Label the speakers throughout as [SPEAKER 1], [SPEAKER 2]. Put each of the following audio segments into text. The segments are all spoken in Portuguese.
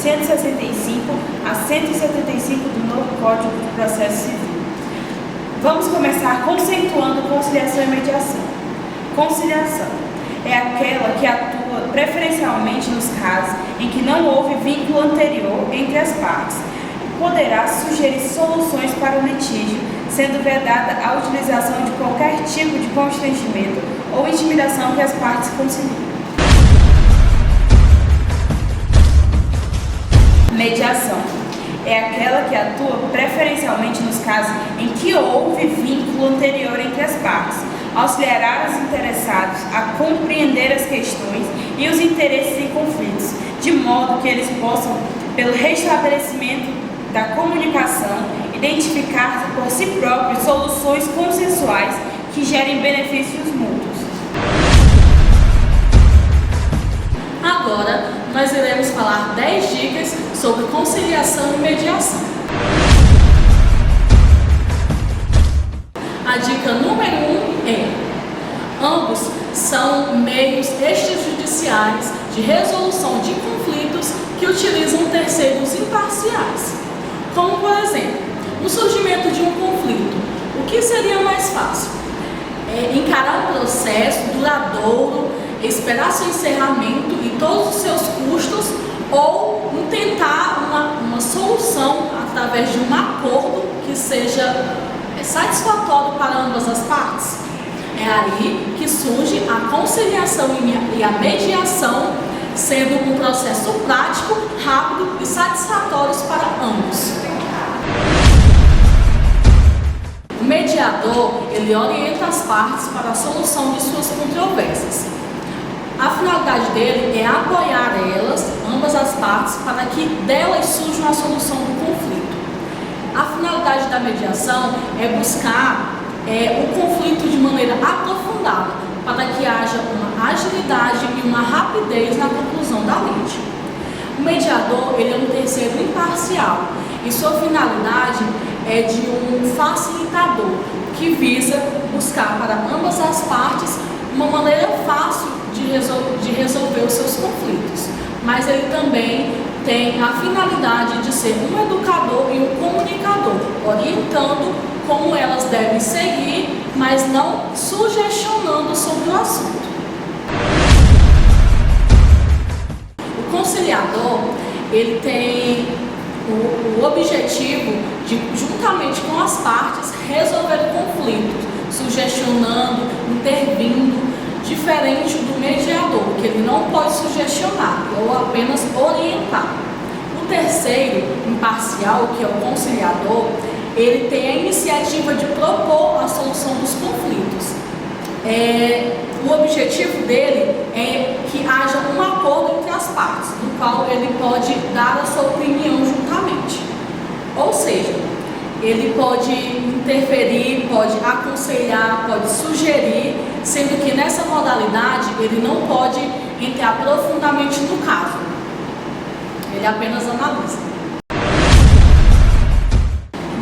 [SPEAKER 1] 165 a 175 do novo Código de Processo Civil. Vamos começar conceituando conciliação e mediação. Conciliação é aquela que atua preferencialmente nos casos em que não houve vínculo anterior entre as partes. Poderá sugerir soluções para o litígio, sendo vedada a utilização de qualquer tipo de constrangimento ou intimidação que as partes conciliem. Mediação é aquela que atua preferencialmente nos casos em que houve vínculo anterior entre as partes, auxiliará os interessados a compreender as questões e os interesses em conflitos, de modo que eles possam, pelo restabelecimento da comunicação, identificar por si próprios soluções consensuais que gerem benefícios mútuos.
[SPEAKER 2] Agora, nós iremos falar 10 dicas sobre conciliação e mediação. A dica número 1 é: ambos são meios extrajudiciais de resolução de conflitos que utilizam terceiros imparciais. Como, por exemplo, no surgimento de um conflito, o que seria mais fácil? Encarar um processo duradouro, esperar seu encerramento e todos os seus custos, ou tentar uma solução através de um acordo que seja satisfatório para ambas as partes? É aí que surge a conciliação e a mediação, sendo um processo prático, rápido e satisfatório para ambos. O mediador, ele orienta as partes para a solução de suas controvérsias. A finalidade dele é apoiar elas, ambas as partes, para que delas surja uma solução do conflito. A finalidade da mediação é buscar o conflito de maneira aprofundada, para que haja uma agilidade e uma rapidez na conclusão da lide. O mediador, ele é um terceiro imparcial e sua finalidade é de um facilitador que visa buscar para ambas as partes uma maneira fácil de resolver os seus conflitos, mas ele também tem a finalidade de ser um educador e um comunicador, orientando como elas devem seguir, mas não sugestionando sobre o assunto. O conciliador, ele tem o objetivo de, juntamente com as partes, resolver o conflito, sugestionando, intervindo, diferente do mediador, que ele não pode sugestionar ou apenas orientar. O terceiro imparcial, que é o conciliador, ele tem a iniciativa de propor a solução dos conflitos. O objetivo dele é que haja um acordo entre as partes, no qual ele pode dar a sua opinião juntamente. Ou seja, ele pode interferir, pode aconselhar, pode sugerir, sendo que nessa modalidade ele não pode entrar profundamente no caso. Ele apenas analisa.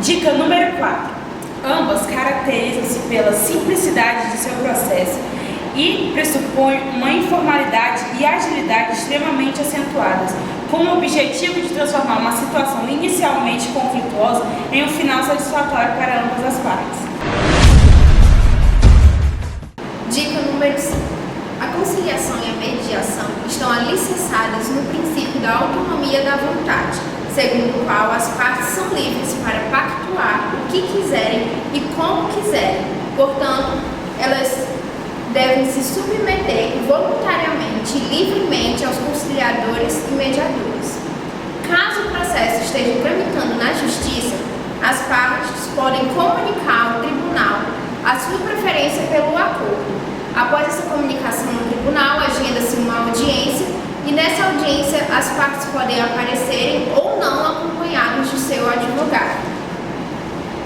[SPEAKER 1] Dica número 4. Ambas caracterizam-se pela simplicidade de seu processo e pressupõem uma informalidade e agilidade extremamente acentuadas, com o objetivo de transformar uma situação inicialmente conflituosa em um final satisfatório para ambas as partes.
[SPEAKER 3] Dica número 5. A conciliação e a mediação estão alicerçadas no princípio da autonomia da vontade, segundo o qual as partes são livres para pactuar o que quiserem e como quiserem. Portanto, elas devem se submeter voluntariamente e livremente aos conciliadores e mediadores. Caso o processo esteja tramitando na Justiça, as partes podem comunicar ao tribunal a sua preferência pelo acordo. Após essa comunicação no tribunal, agenda-se uma audiência e nessa audiência as partes podem aparecerem ou não acompanhadas de seu advogado.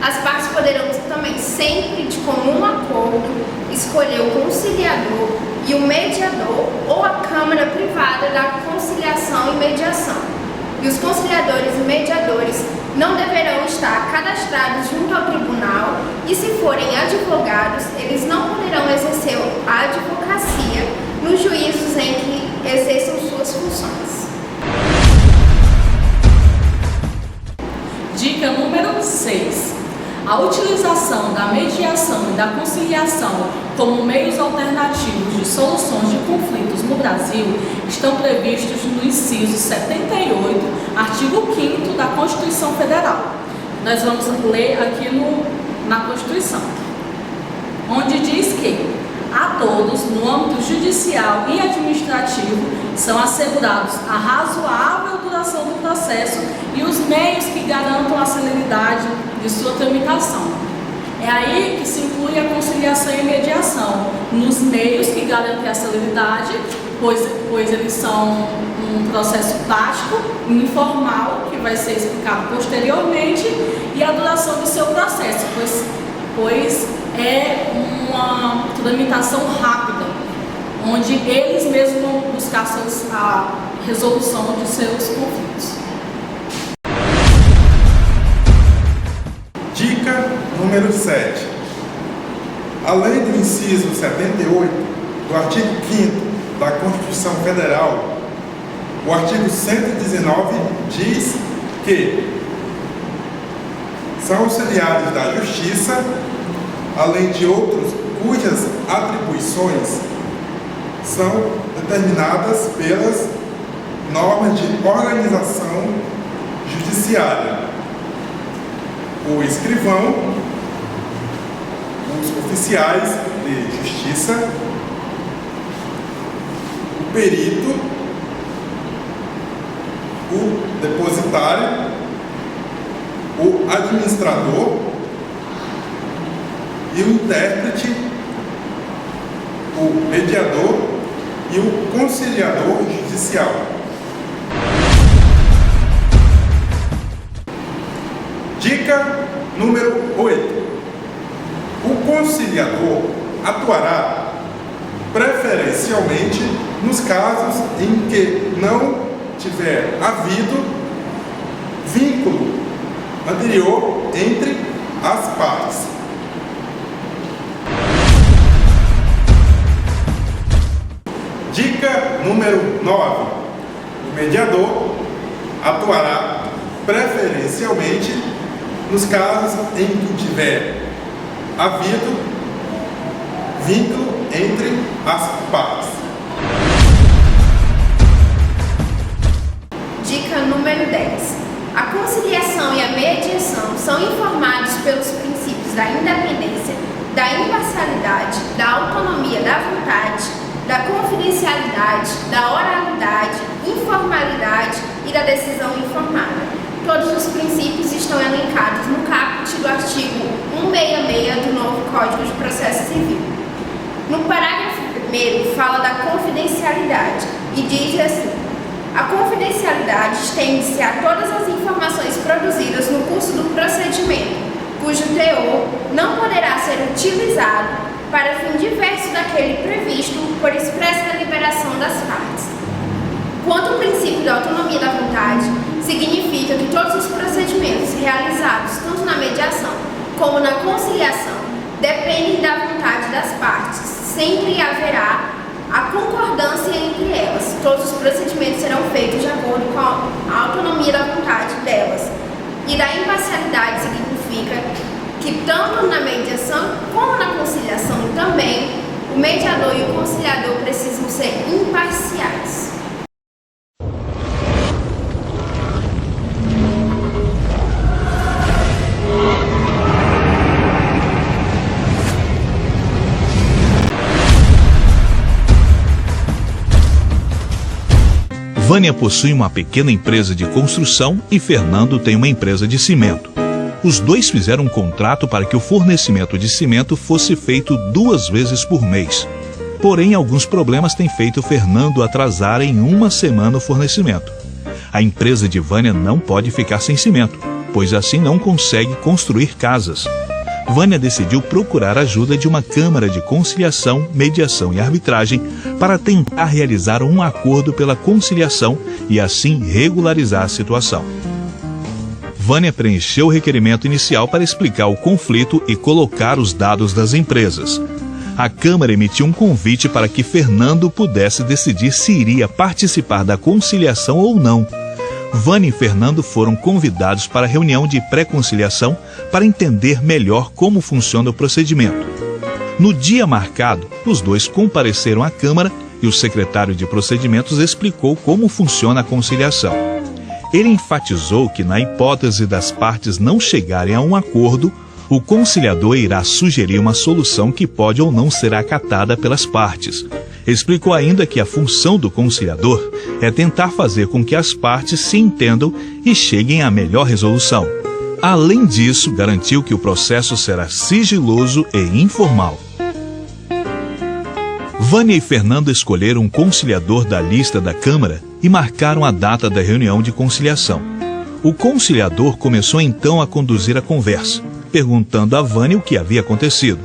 [SPEAKER 3] As partes poderão também, sempre de comum acordo, escolher o conciliador e o mediador ou a Câmara Privada da Conciliação e Mediação. E os conciliadores e mediadores não deverão estar cadastrados junto ao tribunal e, se forem advogados, eles não poderão exercer a advocacia nos juízos em que exerçam suas funções.
[SPEAKER 2] a utilização da mediação e da conciliação como meios alternativos de soluções de conflitos no Brasil estão previstos no inciso 78, artigo 5º da Constituição Federal. Nós vamos ler aqui na Constituição, onde diz que a todos, no âmbito judicial e administrativo, são assegurados a razoável duração do processo e os meios que garantam a celeridade de sua tramitação. É aí que se inclui a conciliação e a mediação, nos meios que garantem a celeridade, pois eles são um processo prático, informal, que vai ser explicado posteriormente, e a duração do seu processo, pois é uma tramitação rápida, onde eles mesmos vão buscar a resolução de seus conflitos.
[SPEAKER 4] Dica número 7. Além do inciso 78 do artigo 5º da Constituição Federal, o artigo 119 diz que são auxiliares da Justiça, além de outros cujas atribuições são determinadas pelas normas de organização judiciária: o escrivão, os oficiais de justiça, o perito, o depositário, o administrador e o intérprete, o mediador e o conciliador judicial. Dica número 8. O conciliador atuará preferencialmente nos casos em que não tiver havido vínculo anterior entre as partes. Dica número 9. O mediador atuará preferencialmente nos casos em que tiver havido vínculo entre as partes.
[SPEAKER 3] Dica número 10. A conciliação e a mediação são informados pelos princípios da independência, da imparcialidade, da autonomia da vontade, da confidencialidade, da oralidade, informalidade e da decisão informada. Todos os princípios estão elencados no caput do artigo 166 do novo Código de Processo Civil. No parágrafo 1º fala da confidencialidade e diz assim: a confidencialidade estende-se a todas as informações produzidas no curso do procedimento, cujo teor não poderá ser utilizado para fim diverso daquele previsto por expressa deliberação das partes. Quanto ao princípio da autonomia da vontade, significa que todos os procedimentos realizados tanto na mediação como na conciliação dependem da vontade das partes. Sempre haverá a concordância entre elas. Todos os procedimentos serão feitos de acordo com a autonomia da vontade delas. E da imparcialidade significa que tanto na mediação como na conciliação também, o mediador e o conciliador precisam ser imparciais.
[SPEAKER 5] Vânia possui uma pequena empresa de construção e Fernando tem uma empresa de cimento. Os dois fizeram um contrato para que o fornecimento de cimento fosse feito 2 vezes por mês. Porém, alguns problemas têm feito Fernando atrasar em 1 semana o fornecimento. A empresa de Vânia não pode ficar sem cimento, pois assim não consegue construir casas. Vânia decidiu procurar a ajuda de uma câmara de conciliação, mediação e arbitragem para tentar realizar um acordo pela conciliação e assim regularizar a situação. Vânia preencheu o requerimento inicial para explicar o conflito e colocar os dados das empresas. A Câmara emitiu um convite para que Fernando pudesse decidir se iria participar da conciliação ou não. Vânia e Fernando foram convidados para a reunião de pré-conciliação para entender melhor como funciona o procedimento. No dia marcado, os dois compareceram à Câmara e o secretário de procedimentos explicou como funciona a conciliação. Ele enfatizou que, na hipótese das partes não chegarem a um acordo, o conciliador irá sugerir uma solução que pode ou não ser acatada pelas partes. Explicou ainda que a função do conciliador é tentar fazer com que as partes se entendam e cheguem à melhor resolução. Além disso, garantiu que o processo será sigiloso e informal. Vânia e Fernando escolheram um conciliador da lista da Câmara e marcaram a data da reunião de conciliação. O conciliador começou então a conduzir a conversa, perguntando a Vânia o que havia acontecido.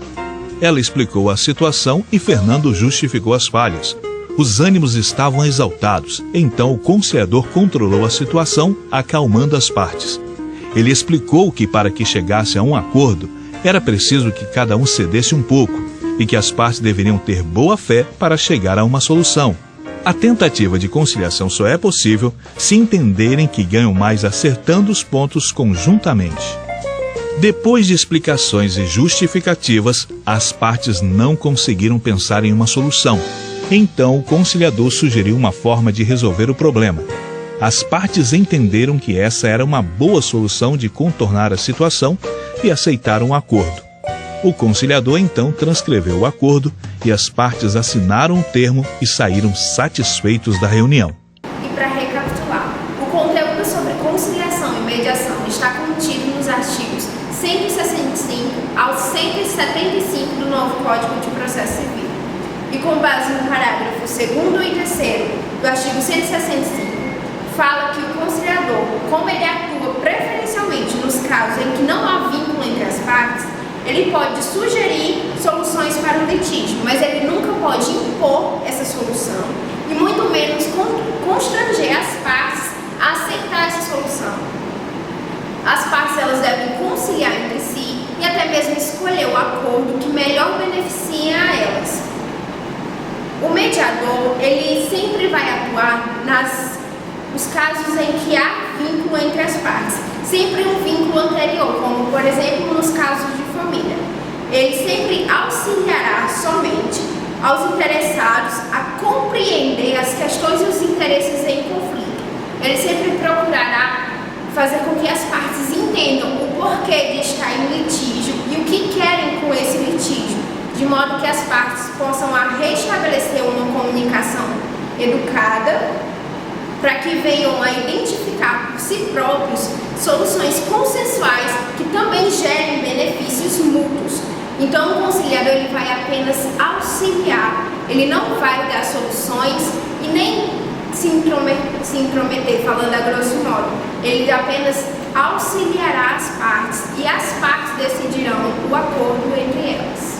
[SPEAKER 5] Ela explicou a situação e Fernando justificou as falhas. Os ânimos estavam exaltados, então o conciliador controlou a situação, acalmando as partes. Ele explicou que para que chegasse a um acordo, era preciso que cada um cedesse um pouco e que as partes deveriam ter boa fé para chegar a uma solução. A tentativa de conciliação só é possível se entenderem que ganham mais acertando os pontos conjuntamente. Depois de explicações e justificativas, as partes não conseguiram pensar em uma solução. Então, o conciliador sugeriu uma forma de resolver o problema. As partes entenderam que essa era uma boa solução de contornar a situação e aceitaram o acordo. O conciliador então transcreveu o acordo e as partes assinaram o termo e saíram satisfeitos da reunião.
[SPEAKER 3] E para recapitular, o conteúdo sobre conciliação e mediação está contido nos artigos 165 ao 175 do novo Código de Processo Civil. E com base no parágrafo 2º e 3º do artigo 165, fala que o conciliador, como ele atua preferencialmente nos casos em que não há vínculo entre as partes, ele pode sugerir soluções para o litígio, mas ele nunca pode impor essa solução e muito menos constranger as partes a aceitar essa solução. As partes elas devem conciliar entre si e até mesmo escolher o acordo que melhor beneficia a elas. O mediador, ele sempre vai atuar nos casos em que há vínculo entre as partes, sempre um vínculo anterior, como por exemplo nos casos de família. Ele sempre auxiliará somente aos interessados a compreender as questões e os interesses em conflito. Ele sempre procurará fazer com que as partes entendam o porquê de estar em litígio e o que querem com esse litígio, de modo que as partes possam restabelecer uma comunicação educada, para que venham a identificar por si próprios soluções consensuais que também gerem benefícios mútuos. Então, o conciliador ele vai apenas auxiliar, ele não vai dar soluções e nem se intrometer, falando a grosso modo. Ele apenas auxiliará as partes e as partes decidirão o acordo entre elas.